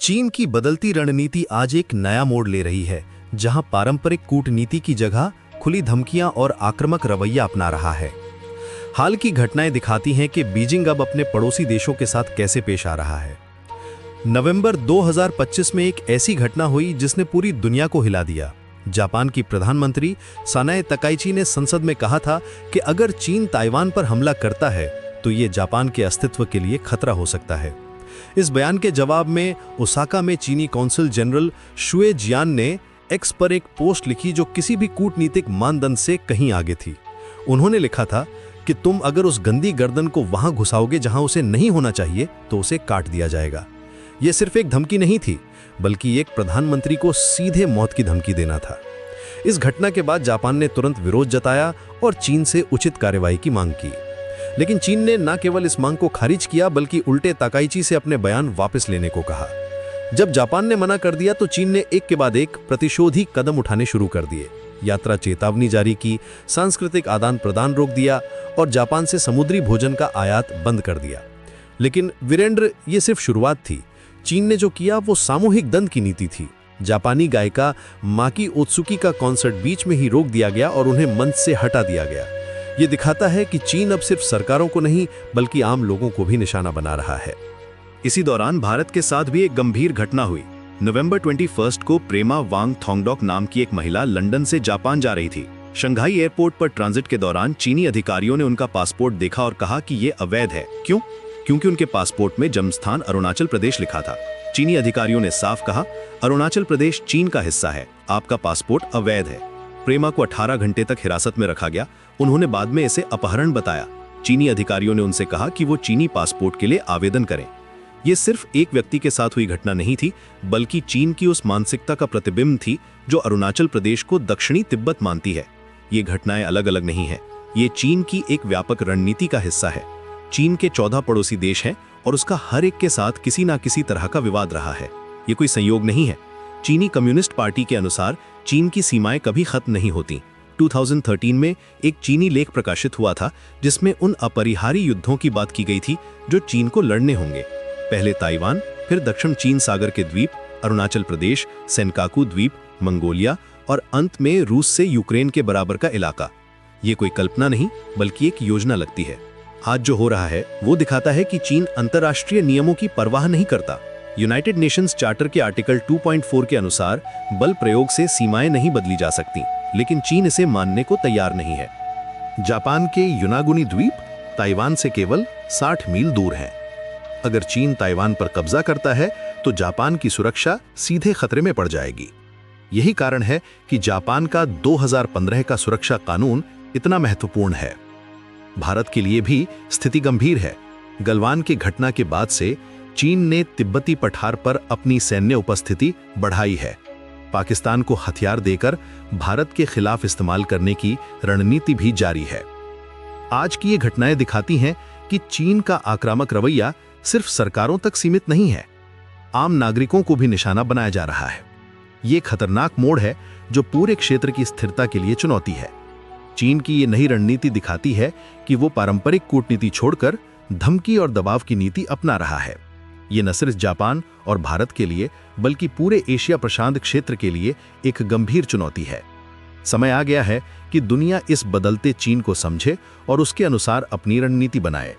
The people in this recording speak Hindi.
चीन की बदलती रणनीति आज एक नया मोड़ ले रही है, जहां पारंपरिक कूटनीति की जगह खुली धमकियां और आक्रामक रवैया अपना रहा है। हाल की घटनाएं दिखाती हैं कि बीजिंग अब अपने पड़ोसी देशों के साथ कैसे पेश आ रहा है। नवंबर 2025 में एक ऐसी घटना हुई जिसने पूरी दुनिया को हिला दिया। जापान की प्रधानमंत्री सानाए तकाइची ने संसद में कहा था कि अगर चीन ताइवान पर हमला करता है तो ये जापान के अस्तित्व के लिए खतरा हो सकता है। इस बयान के जवाब में ओसाका में चीनी कौंसल जनरल शुए जियान ने एक्स पर एक पोस्ट लिखी जो किसी भी कूटनीतिक मानदंड से कहीं आगे थी। उन्होंने लिखा था कि तुम अगर उस गंदी गर्दन को वहां घुसाओगे जहां उसे नहीं होना चाहिए तो उसे काट दिया जाएगा। यह सिर्फ एक धमकी नहीं थी, बल्कि एक प्रधानमंत्री को सीधे मौत की धमकी देना था। इस घटना के बाद जापान ने तुरंत विरोध जताया और चीन से उचित कार्रवाई की मांग की। लेकिन चीन ने न केवल इस मांग को खारिज किया बल्कि उल्टे ताकाइची से अपने बयान वापस लेने को कहा। जब जापान ने मना कर दिया तो चीन ने एक के बाद एक प्रतिशोधी कदम उठाने शुरू कर दिए। यात्रा चेतावनी जारी की, सांस्कृतिक आदान प्रदान रोक दिया और जापान से समुद्री भोजन का आयात बंद कर दिया। लेकिन वीरेंद्र, ये सिर्फ शुरुआत थी। चीन ने जो किया वो सामूहिक दंड की नीति थी। जापानी गायिका माकी ओत्सुकी का कॉन्सर्ट बीच में ही रोक दिया गया और उन्हें मंच से हटा दिया गया। ये दिखाता है कि चीन अब सिर्फ सरकारों को नहीं बल्कि आम लोगों को भी निशाना बना रहा है। इसी दौरान भारत के साथ भी एक गंभीर घटना हुई। नवंबर 21 को प्रेमा वांग थोंगडॉक नाम की एक महिला लंदन से जापान जा रही थी। शंघाई एयरपोर्ट पर ट्रांजिट के दौरान चीनी अधिकारियों ने उनका पासपोर्ट देखा और कहा कि ये अवैध है। क्यों? क्योंकि उनके पासपोर्ट में जन्मस्थान अरुणाचल प्रदेश लिखा था। चीनी अधिकारियों ने साफ कहा, अरुणाचल प्रदेश चीन का हिस्सा है, आपका पासपोर्ट अवैध है। प्रेमा को 18 घंटे तक हिरासत में रखा गया। उन्होंने बाद में इसे अपहरण बताया। चीनी अधिकारियों ने उनसे कहा कि वो चीनी पासपोर्ट के लिए आवेदन करें। ये सिर्फ एक व्यक्ति के साथ हुई घटना नहीं थी, बल्कि चीन की उस मानसिकता का प्रतिबिंब थी जो अरुणाचल प्रदेश को दक्षिणी तिब्बत मानती है। ये घटनाएं अलग अलग नहीं है, ये चीन की एक व्यापक रणनीति का हिस्सा है। चीन के 14 पड़ोसी देश हैं और उसका हर एक के साथ किसी ना किसी तरह का विवाद रहा है। ये कोई संयोग नहीं है। चीनी कम्युनिस्ट पार्टी के अनुसार चीन की सीमाएं कभी खत्म नहीं होती। 2013 में एक चीनी लेख प्रकाशित हुआ था जिसमें उन अपरिहार्य युद्धों की बात की गई थी जो चीन को लड़ने होंगे। पहले ताइवान, फिर दक्षिण चीन सागर के द्वीप, अरुणाचल प्रदेश, सेनकाकू द्वीप, मंगोलिया और अंत में रूस से यूक्रेन के बराबर का इलाका। ये कोई कल्पना नहीं बल्कि एक योजना लगती है। आज जो हो रहा है वो दिखाता है कि चीन अंतर्राष्ट्रीय नियमों की परवाह नहीं करता। यूनाइटेड नेशंस चार्टर के आर्टिकल 2.4 के अनुसार बल प्रयोग से सीमाएं नहीं बदली जा सकती, लेकिन चीन इसे मानने को तैयार नहीं है। जापान के युनागुनी द्वीप ताइवान से केवल 60 मील दूर हैं। अगर चीन ताइवान पर कब्जा करता है तो जापान की सुरक्षा सीधे खतरे में पड़ जाएगी। यही कारण है कि जापान का 2015 का सुरक्षा कानून इतना महत्वपूर्ण है। भारत के लिए भी स्थिति गंभीर है। गलवान की घटना के बाद से चीन ने तिब्बती पठार पर अपनी सैन्य उपस्थिति बढ़ाई है। पाकिस्तान को हथियार देकर भारत के खिलाफ इस्तेमाल करने की रणनीति भी जारी है। आज की ये घटनाएं दिखाती हैं कि चीन का आक्रामक रवैया सिर्फ सरकारों तक सीमित नहीं है, आम नागरिकों को भी निशाना बनाया जा रहा है। ये खतरनाक मोड़ है जो पूरे क्षेत्र की स्थिरता के लिए चुनौती है। चीन की ये नई रणनीति दिखाती है कि वो पारंपरिक कूटनीति छोड़कर धमकी और दबाव की नीति अपना रहा है। ये न सिर्फ जापान और भारत के लिए बल्कि पूरे एशिया प्रशांत क्षेत्र के लिए एक गंभीर चुनौती है। समय आ गया है कि दुनिया इस बदलते चीन को समझे और उसके अनुसार अपनी रणनीति बनाए।